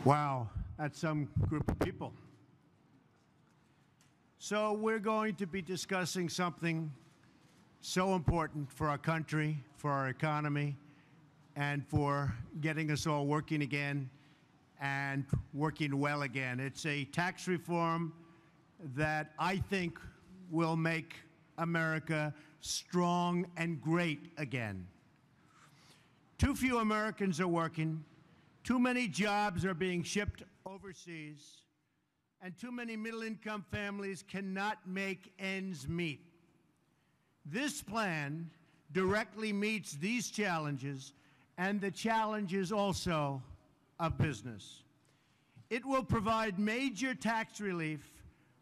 Wow, that's some group of people. So we're going to be discussing something so important for our country, for our economy, and for getting us all working again and working well again. It's a tax reform that I think will make America strong and great again. Too few Americans are working, too many jobs are being shipped overseas, and too many middle-income families cannot make ends meet. This plan directly meets these challenges and the challenges also of business. It will provide major tax relief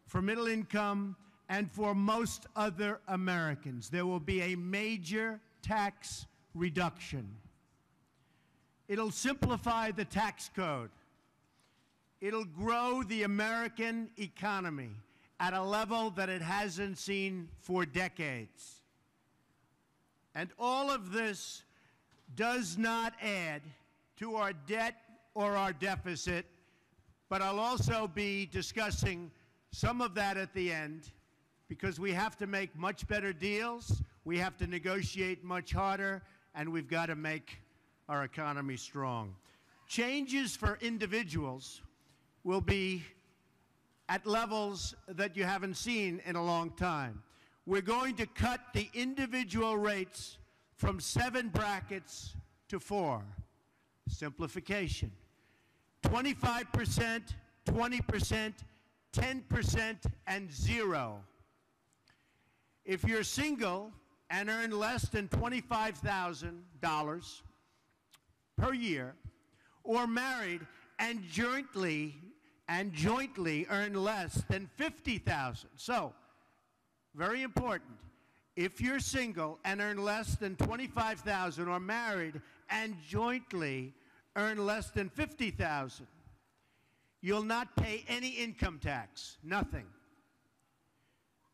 for middle income and for most other Americans. There will be a major tax reduction. It'll simplify the tax code. It'll grow the American economy at a level that it hasn't seen for decades. And all of this does not add to our debt or our deficit, but I'll also be discussing some of that at the end, because we have to make much better deals, we have to negotiate much harder, and we've got to make our economy strong. Changes for individuals will be at levels that you haven't seen in a long time. We're going to cut the individual rates from 7 brackets to 4. Simplification. 25%, 20%, 10%, and 0. If you're single and earn less than $25,000 per year, or married and jointly earn less than $50,000. So, very important. If you're single and earn less than $25,000, or married and jointly earn less than $50,000, you'll not pay any income tax, nothing.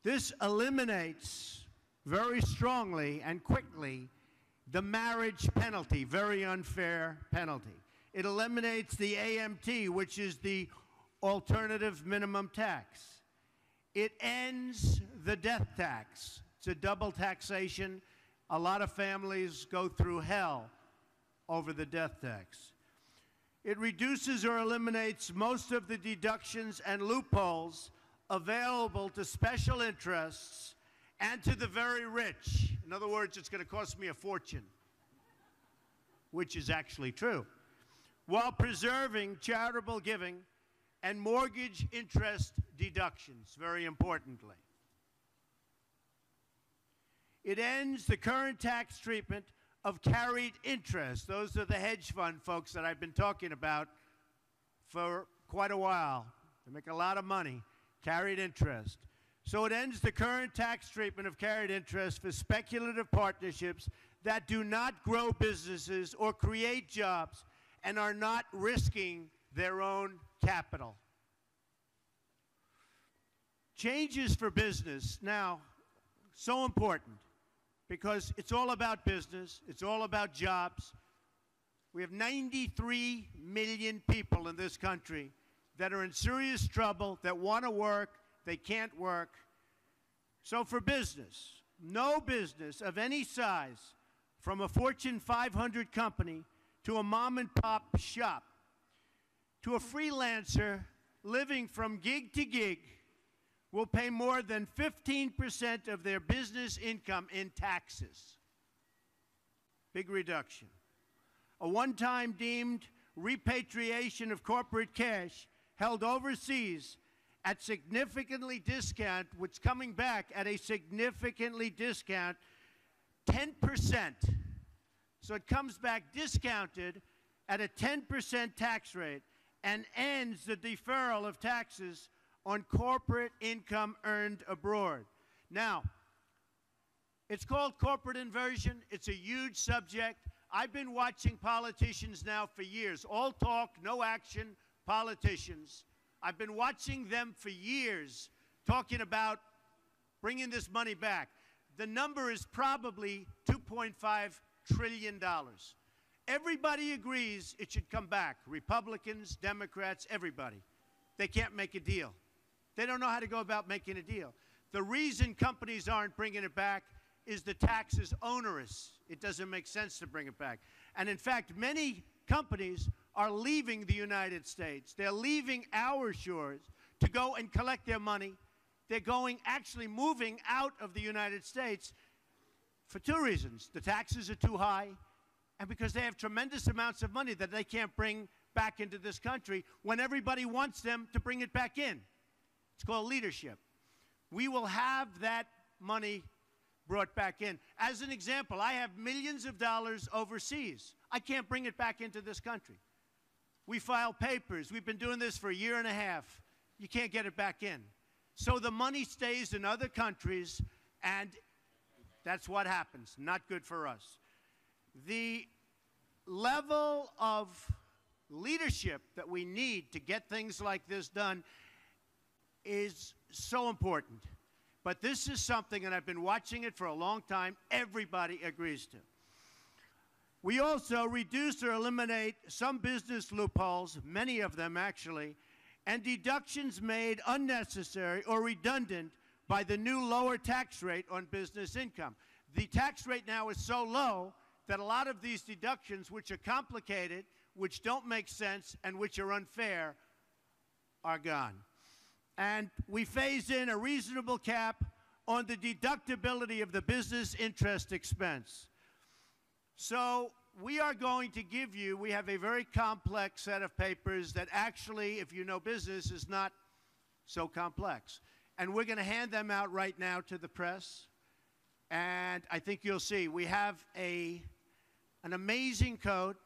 This eliminates very strongly and quickly the marriage penalty, very unfair penalty. It eliminates the AMT, which is the alternative minimum tax. It ends the death tax. It's a double taxation. A lot of families go through hell over the death tax. It reduces or eliminates most of the deductions and loopholes available to special interests and to the very rich. In other words, it's going to cost me a fortune, which is actually true, while preserving charitable giving and mortgage interest deductions, very importantly. It ends the current tax treatment of carried interest. Those are the hedge fund folks that I've been talking about for quite a while. They make a lot of money, carried interest. So it ends the current tax treatment of carried interest for speculative partnerships that do not grow businesses or create jobs and are not risking their own capital. Changes for business. Now, so important, because it's all about business, it's all about jobs. We have 93 million people in this country that are in serious trouble, that want to work, they can't work. So for business, no business of any size, from a Fortune 500 company to a mom and pop shop, to a freelancer living from gig to gig, will pay more than 15% of their business income in taxes. Big reduction. A one-time deemed repatriation of corporate cash held overseas at significantly discount, which is coming back at a significantly discount, 10%. So it comes back discounted at a 10% tax rate and ends the deferral of taxes on corporate income earned abroad. Now, it's called corporate inversion. It's a huge subject. I've been watching politicians now for years. All talk, no action politicians. I've been watching them for years talking about bringing this money back. The number is probably $2.5 trillion. Everybody agrees it should come back. Republicans, Democrats, everybody. They can't make a deal. They don't know how to go about making a deal. The reason companies aren't bringing it back is the tax is onerous. It doesn't make sense to bring it back. And in fact, many companies are leaving the United States. They're leaving our shores to go and collect their money. They're actually moving out of the United States for two reasons. The taxes are too high, and because they have tremendous amounts of money that they can't bring back into this country when everybody wants them to bring it back in. It's called leadership. We will have that money brought back in. As an example, I have millions of dollars overseas. I can't bring it back into this country. We file papers. We've been doing this for a year and a half. You can't get it back in. So the money stays in other countries, and that's what happens. Not good for us. The level of leadership that we need to get things like this done is so important. But this is something, and I've been watching it for a long time, everybody agrees to. We also reduce or eliminate some business loopholes, many of them actually, and deductions made unnecessary or redundant by the new lower tax rate on business income. The tax rate now is so low that a lot of these deductions, which are complicated, which don't make sense, and which are unfair, are gone. And we phase in a reasonable cap on the deductibility of the business interest expense. So we are going to give you, we have a very complex set of papers that actually, if you know business, is not so complex. And we're going to hand them out right now to the press. And I think you'll see, we have an amazing code.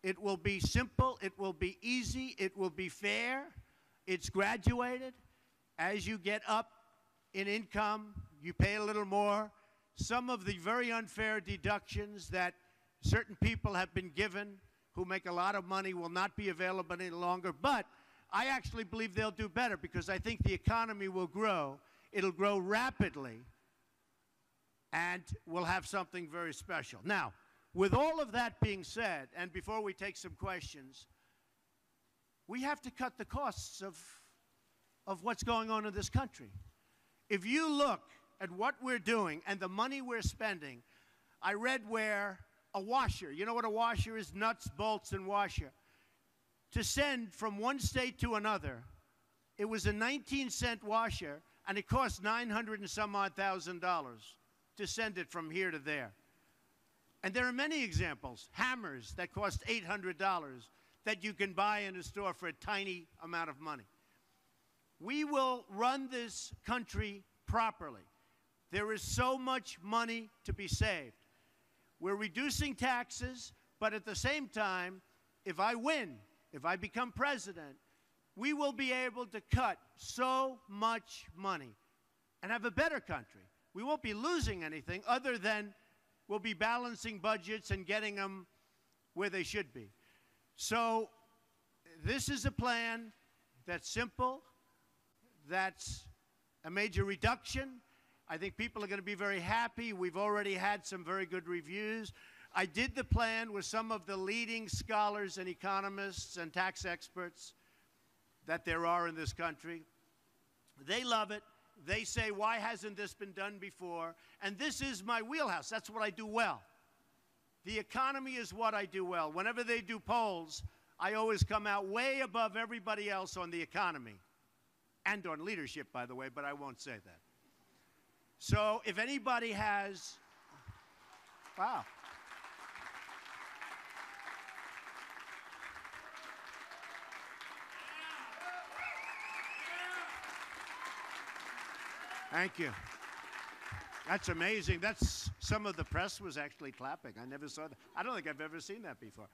It will be simple, it will be easy, it will be fair, it's graduated. As you get up in income, you pay a little more. Some of the very unfair deductions that certain people have been given who make a lot of money will not be available any longer. But I actually believe they'll do better because I think the economy will grow. It'll grow rapidly, and we'll have something very special. Now, with all of that being said, and before we take some questions, we have to cut the costs of what's going on in this country. If you look at what we're doing and the money we're spending, I read where a washer, you know what a washer is? Nuts, bolts, and washer. To send from one state to another, it was a 19-cent washer, and it cost $900 and some odd thousand to send it from here to there. And there are many examples. Hammers that cost $800 that you can buy in a store for a tiny amount of money. We will run this country properly. There is so much money to be saved. We're reducing taxes, but at the same time, if I win, if I become president, we will be able to cut so much money and have a better country. We won't be losing anything other than we'll be balancing budgets and getting them where they should be. So this is a plan that's simple, that's a major reduction. I think people are going to be very happy. We've already had some very good reviews. I did the plan with some of the leading scholars and economists and tax experts that there are in this country. They love it. They say, why hasn't this been done before? And this is my wheelhouse. That's what I do well. The economy is what I do well. Whenever they do polls, I always come out way above everybody else on the economy. And on leadership, by the way, but I won't say that. So if anybody has, wow. Thank you. That's amazing. That's some of the press was actually clapping. I never saw that. I don't think I've ever seen that before.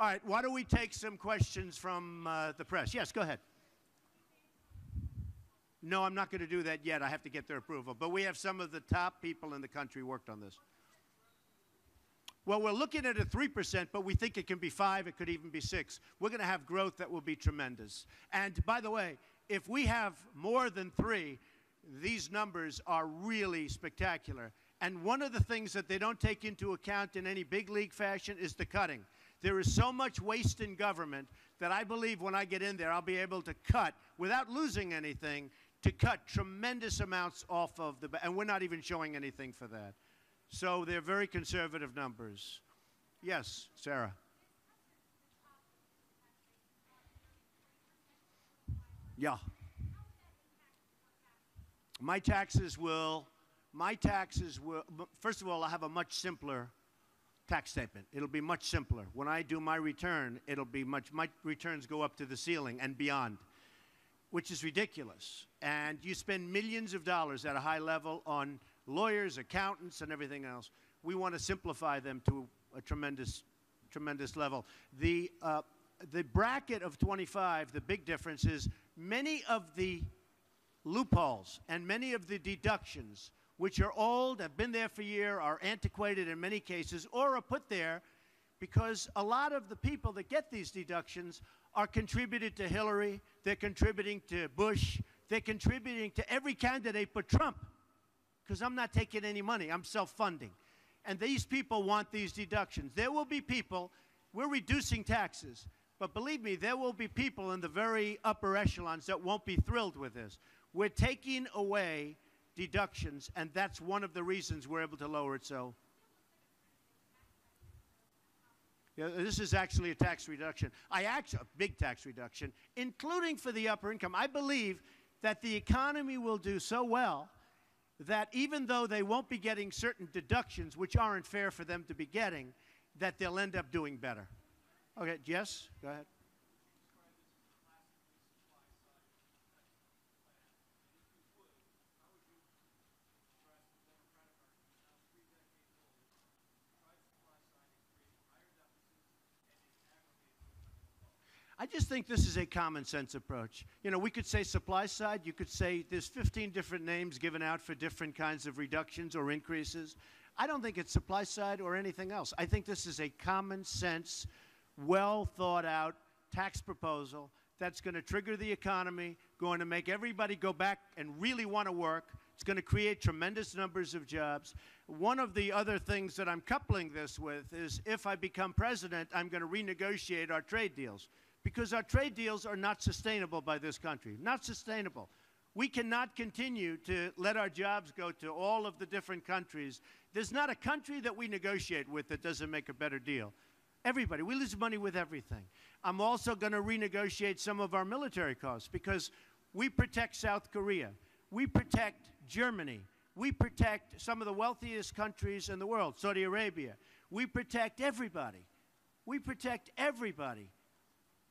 All right, why don't we take some questions from the press? Yes, go ahead. No, I'm not going to do that yet. I have to get their approval. But we have some of the top people in the country worked on this. Well, we're looking at a 3%, but we think it can be 5, it could even be 6. We're going to have growth that will be tremendous. And by the way, if we have more than 3, these numbers are really spectacular. And one of the things that they don't take into account in any big league fashion is the cutting. There is so much waste in government that I believe when I get in there, I'll be able to cut, without losing anything, to cut tremendous amounts off of the, and we're not even showing anything for that. So they're very conservative numbers. Yes, Sarah. Yeah. My taxes will, first of all, I'll have a much simpler tax statement. It'll be much simpler. When I do my return, it'll be my returns go up to the ceiling and beyond, which is ridiculous. And you spend millions of dollars at a high level on lawyers, accountants, and everything else. We want to simplify them to a tremendous, tremendous level. The bracket of 25, the big difference is many of the loopholes and many of the deductions, which are old, have been there for years, are antiquated in many cases, or are put there because a lot of the people that get these deductions are contributed to Hillary, they're contributing to Bush, they're contributing to every candidate but Trump, because I'm not taking any money, I'm self-funding. And these people want these deductions. There will be people, we're reducing taxes, but believe me, there will be people in the very upper echelons that won't be thrilled with this. We're taking away deductions, and that's one of the reasons we're able to lower it so. Yeah, this is actually a tax reduction. A big tax reduction, including for the upper income. I believe that the economy will do so well that even though they won't be getting certain deductions, which aren't fair for them to be getting, that they'll end up doing better. Okay, yes, go ahead. I just think this is a common sense approach. You know, we could say supply side. You could say there's 15 different names given out for different kinds of reductions or increases. I don't think it's supply side or anything else. I think this is a common sense, well thought out tax proposal that's going to trigger the economy, going to make everybody go back and really want to work. It's going to create tremendous numbers of jobs. One of the other things that I'm coupling this with is if I become president, I'm going to renegotiate our trade deals, because our trade deals are not sustainable by this country. Not sustainable. We cannot continue to let our jobs go to all of the different countries. There's not a country that we negotiate with that doesn't make a better deal. Everybody. We lose money with everything. I'm also going to renegotiate some of our military costs because we protect South Korea. We protect Germany. We protect some of the wealthiest countries in the world, Saudi Arabia. We protect everybody. We protect everybody.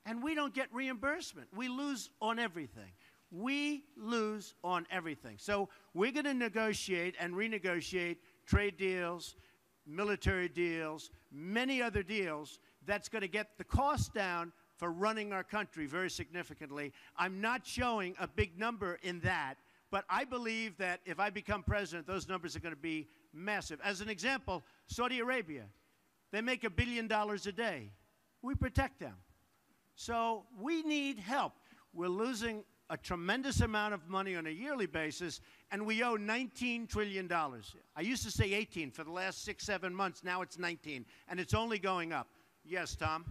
And we don't get reimbursement. We lose on everything. We lose on everything. So we're going to negotiate and renegotiate trade deals, military deals, many other deals that's going to get the cost down for running our country very significantly. I'm not showing a big number in that, but I believe that if I become president, those numbers are going to be massive. As an example, Saudi Arabia, they make $1 billion a day. We protect them. So we need help. We're losing a tremendous amount of money on a yearly basis, and we owe $19 trillion. I used to say 18 for the last 6, 7 months. Now it's 19, and it's only going up. Yes, Tom?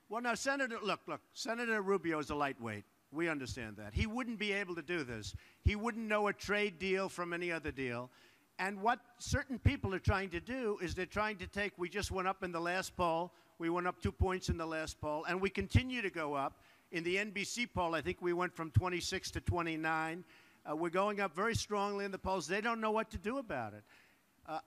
Well, now, Senator, look, Senator Rubio is a lightweight. We understand that. He wouldn't be able to do this. He wouldn't know a trade deal from any other deal. And what certain people are trying to do is they're trying to take, we just went up in the last poll, we went up 2 points in the last poll, and we continue to go up. In the NBC poll, I think we went from 26 to 29. We're going up very strongly in the polls. They don't know what to do about it.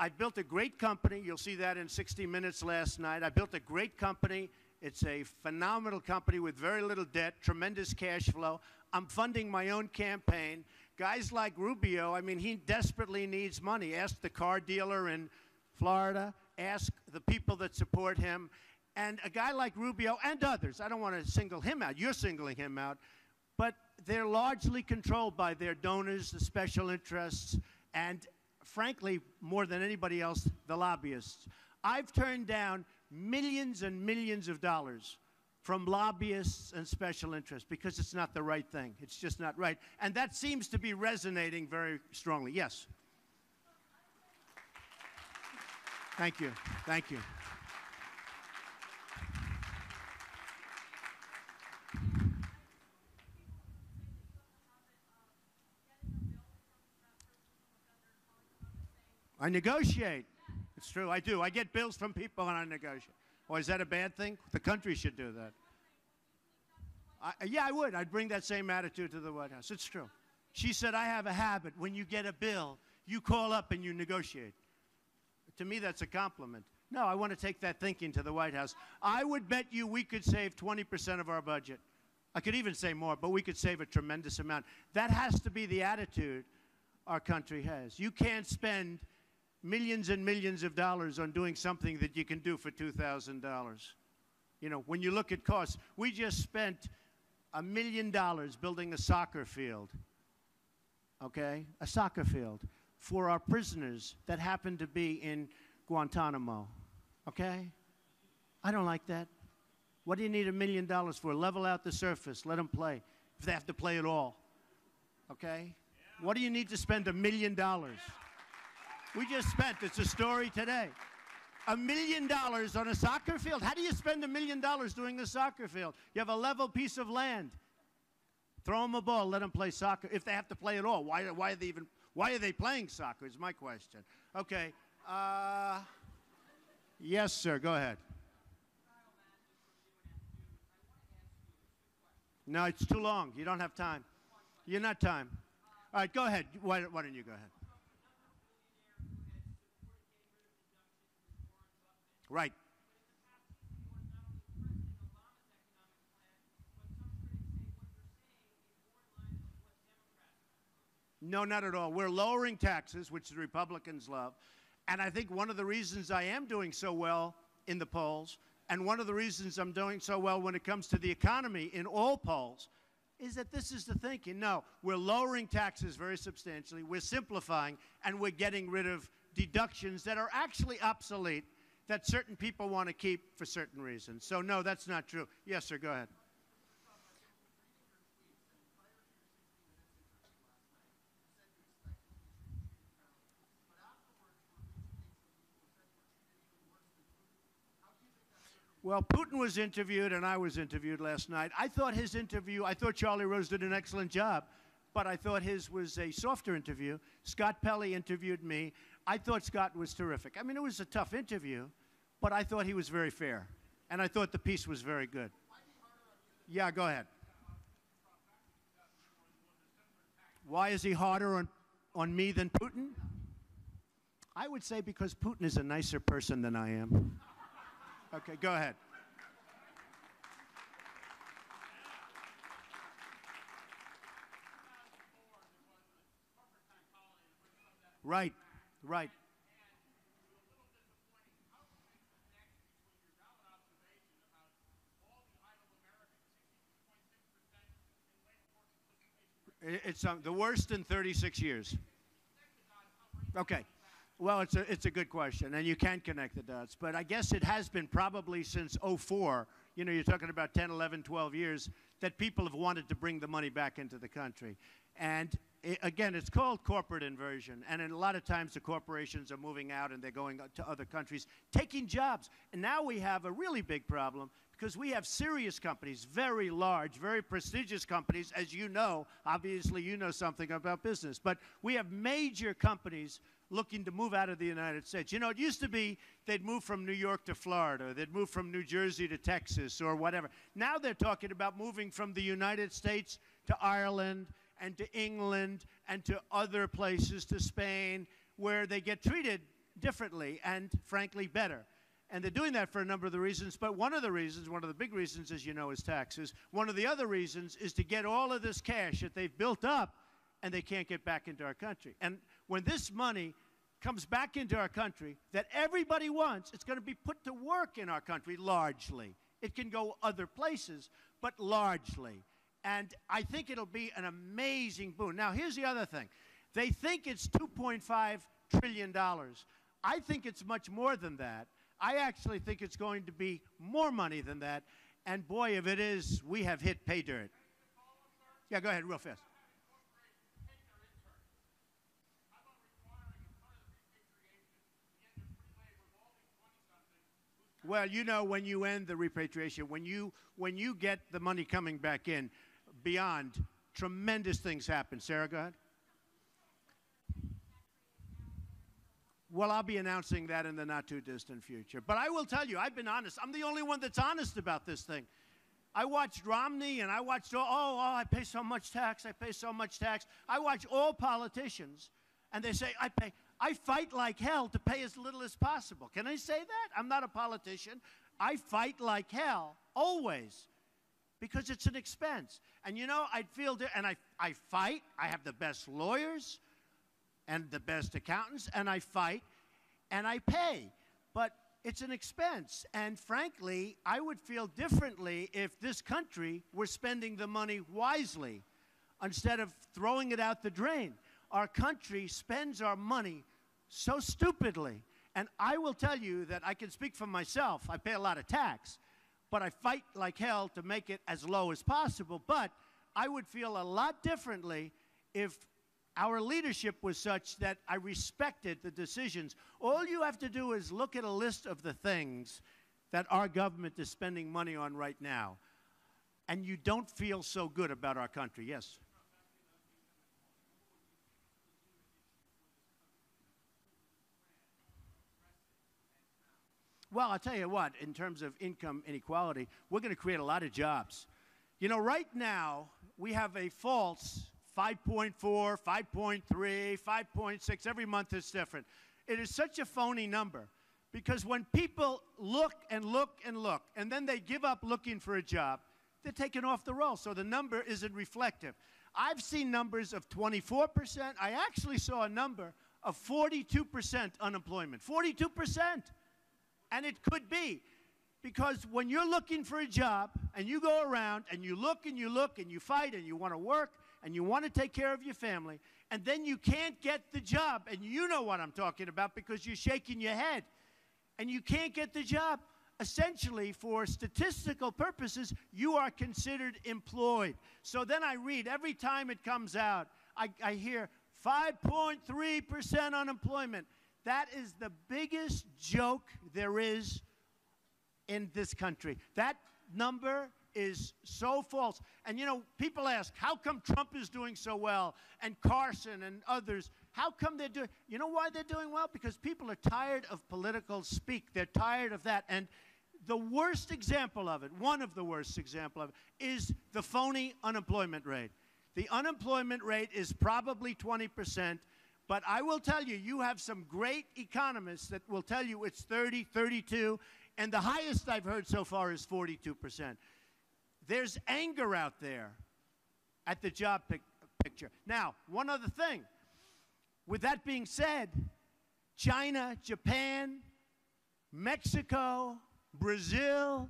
I built a great company. You'll see that in 60 Minutes last night. I built a great company. It's a phenomenal company with very little debt, tremendous cash flow. I'm funding my own campaign. Guys like Rubio, I mean, he desperately needs money. Ask the car dealer in Florida. Ask the people that support him. And a guy like Rubio and others, I don't want to single him out. You're singling him out. But they're largely controlled by their donors, the special interests, and frankly, more than anybody else, the lobbyists. I've turned down millions and millions of dollars from lobbyists and special interests because it's not the right thing. It's just not right. And that seems to be resonating very strongly. Yes? Thank you. Thank you. I negotiate. It's true. I do. I get bills from people and I negotiate. Or is that a bad thing? The country should do that. Yeah, I would. I'd bring that same attitude to the White House. It's true. She said, I have a habit. When you get a bill, you call up and you negotiate. To me, that's a compliment. No, I want to take that thinking to the White House. I would bet you we could save 20% of our budget. I could even say more, but we could save a tremendous amount. That has to be the attitude our country has. You can't spend millions and millions of dollars on doing something that you can do for $2,000. You know, when you look at costs, we just spent $1 million building a soccer field, okay? A soccer field for our prisoners that happen to be in Guantanamo, okay? I don't like that. What do you need $1 million for? Level out the surface, let them play, if they have to play at all, okay? What do you need to spend $1 million? We just spent, it's a story today, $1 million on a soccer field. How do you spend $1 million doing a soccer field? You have a level piece of land. Throw them a ball, let them play soccer, if they have to play at all. Why are they playing soccer is my question. Okay. Yes, sir, go ahead. No, it's too long. You don't have time. You're not time. All right, go ahead. Why don't you go ahead? Right. No, not at all. We're lowering taxes, which the Republicans love. And I think one of the reasons I am doing so well in the polls, and one of the reasons I'm doing so well when it comes to the economy in all polls, is that this is the thinking. No, we're lowering taxes very substantially, we're simplifying, and we're getting rid of deductions that are actually obsolete that certain people want to keep for certain reasons. So no, that's not true. Yes, sir, go ahead. Well, Putin was interviewed and I was interviewed last night. I thought Charlie Rose did an excellent job, but I thought his was a softer interview. Scott Pelley interviewed me. I thought Scott was terrific. I mean, it was a tough interview, but I thought he was very fair. And I thought the piece was very good. Yeah, go ahead. Why is he harder on me than Putin? I would say because Putin is a nicer person than I am. Okay, go ahead. Right, right. It's the worst in 36 years. Okay. Well, it's a good question, and you can connect the dots. But I guess it has been probably since '04, you know, you're talking about 10, 11, 12 years, that people have wanted to bring the money back into the country. And again, it's called corporate inversion. And a lot of times the corporations are moving out and they're going to other countries, taking jobs. And now we have a really big problem because we have serious companies, very large, very prestigious companies, as you know. Obviously, you know something about business. But we have major companies looking to move out of the United States. You know, it used to be they'd move from New York to Florida, they'd move from New Jersey to Texas or whatever. Now they're talking about moving from the United States to Ireland and to England and to other places, to Spain, where they get treated differently and, frankly, better. And they're doing that for a number of the reasons, but one of the reasons, one of the big reasons, as you know, is taxes. One of the other reasons is to get all of this cash that they've built up and they can't get back into our country. And when this money comes back into our country that everybody wants, it's going to be put to work in our country largely. It can go other places, but largely. And I think it'll be an amazing boon. Now, here's the other thing. They think it's $2.5 trillion. I think it's much more than that. I actually think it's going to be more money than that. And boy, if it is, we have hit pay dirt. Yeah, go ahead, real fast. Well, you know, when you end the repatriation, when you get the money coming back in, beyond, tremendous things happen. Sarah, go ahead. Well, I'll be announcing that in the not-too-distant future. But I will tell you, I've been honest. I'm the only one that's honest about this thing. I watched Romney, and I watched, I pay so much tax, I pay so much tax. I watch all politicians, and they say, I fight like hell to pay as little as possible. Can I say that? I'm not a politician. I fight like hell, always, because it's an expense. And, you know, and I fight. I have the best lawyers and the best accountants, and I fight, and I pay. But it's an expense. And frankly, I would feel differently if this country were spending the money wisely instead of throwing it out the drain. Our country spends our money so stupidly. And I will tell you that I can speak for myself. I pay a lot of tax, but I fight like hell to make it as low as possible. But I would feel a lot differently if our leadership was such that I respected the decisions. All you have to do is look at a list of the things that our government is spending money on right now, and you don't feel so good about our country. Yes? Well, I'll tell you what, in terms of income inequality, we're going to create a lot of jobs. You know, right now, we have a false 5.4, 5.3, 5.6. Every month is different. It is such a phony number because when people look and look and look, and then they give up looking for a job, they're taken off the roll. So the number isn't reflective. I've seen numbers of 24%. I actually saw a number of 42% unemployment. 42%. And it could be because when you're looking for a job and you go around and you look and you look and you fight and you want to work and you want to take care of your family, and then you can't get the job, and you know what I'm talking about because you're shaking your head, and you can't get the job, essentially, for statistical purposes, you are considered employed. So then I read, every time it comes out, I hear 5.3% unemployment. That is the biggest joke there is in this country. That number is so false. And, you know, people ask, how come Trump is doing so well, and Carson and others? How come they're doing? You know why they're doing well? Because people are tired of political speak. They're tired of that. And the worst example of it, one of the worst examples of it, is the phony unemployment rate. The unemployment rate is probably 20%. But I will tell you, you have some great economists that will tell you it's 30, 32, and the highest I've heard so far is 42%. There's anger out there at the job picture. Now, one other thing. With that being said, China, Japan, Mexico, Brazil,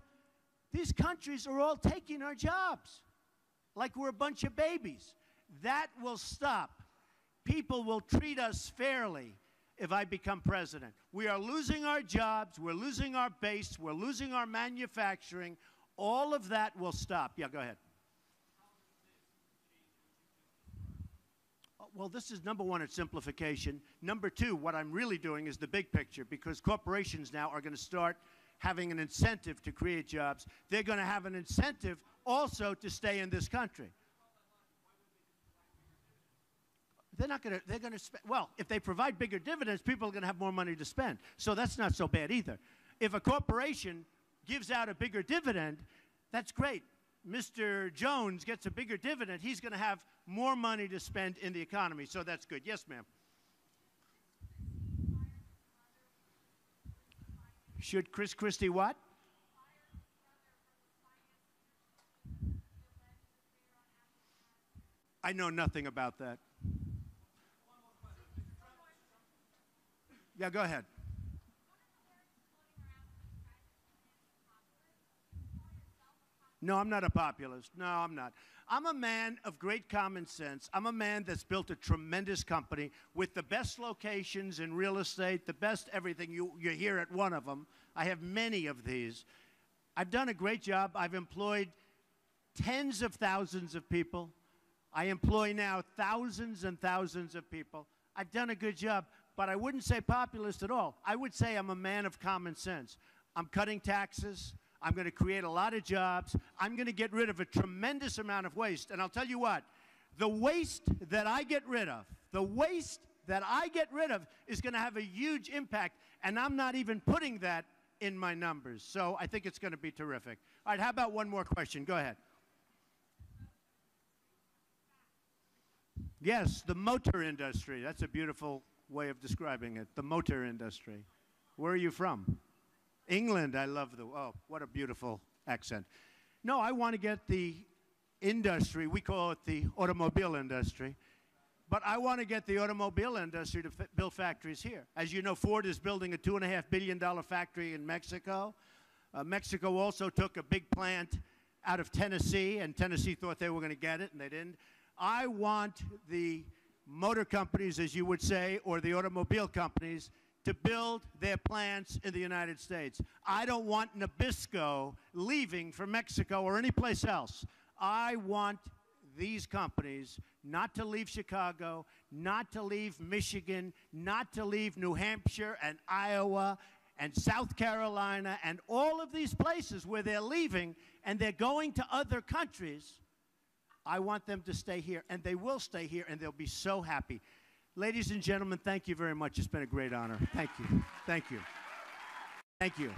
these countries are all taking our jobs like we're a bunch of babies. That will stop. People will treat us fairly if I become president. We are losing our jobs. We're losing our base. We're losing our manufacturing. All of that will stop. Yeah, go ahead. Well, this is number one, it's simplification. Number two, what I'm really doing is the big picture, because corporations now are going to start having an incentive to create jobs. They're going to have an incentive also to stay in this country. They're going to spend, well, if they provide bigger dividends, people are going to have more money to spend. So that's not so bad either. If a corporation gives out a bigger dividend, that's great. Mr. Jones gets a bigger dividend, he's going to have more money to spend in the economy. So that's good. Yes, ma'am. Should Chris Christie what? I know nothing about that. Yeah, go ahead. No, I'm not a populist. No, I'm not. I'm a man of great common sense. I'm a man that's built a tremendous company with the best locations in real estate, the best everything. You're here at one of them. I have many of these. I've done a great job. I've employed tens of thousands of people. I employ now thousands and thousands of people. I've done a good job, but I wouldn't say populist at all. I would say I'm a man of common sense. I'm cutting taxes. I'm going to create a lot of jobs. I'm going to get rid of a tremendous amount of waste. And I'll tell you what, the waste that I get rid of, is going to have a huge impact. And I'm not even putting that in my numbers. So I think it's going to be terrific. All right, how about one more question? Go ahead. Yes, the motor industry. That's a beautiful way of describing it, the motor industry. Where are you from? England. I love oh, what a beautiful accent. No, I want to get the industry, we call it the automobile industry, but I want to get the automobile industry to build factories here. As you know, Ford is building a $2.5 billion factory in Mexico. Mexico also took a big plant out of Tennessee, and Tennessee thought they were going to get it, and they didn't. I want the motor companies, as you would say, or the automobile companies, to build their plants in the United States. I don't want Nabisco leaving for Mexico or any place else. I want these companies not to leave Chicago, not to leave Michigan, not to leave New Hampshire and Iowa and South Carolina and all of these places where they're leaving and they're going to other countries. I want them to stay here, and they will stay here, and they'll be so happy. Ladies and gentlemen, thank you very much. It's been a great honor. Thank you. Thank you. Thank you.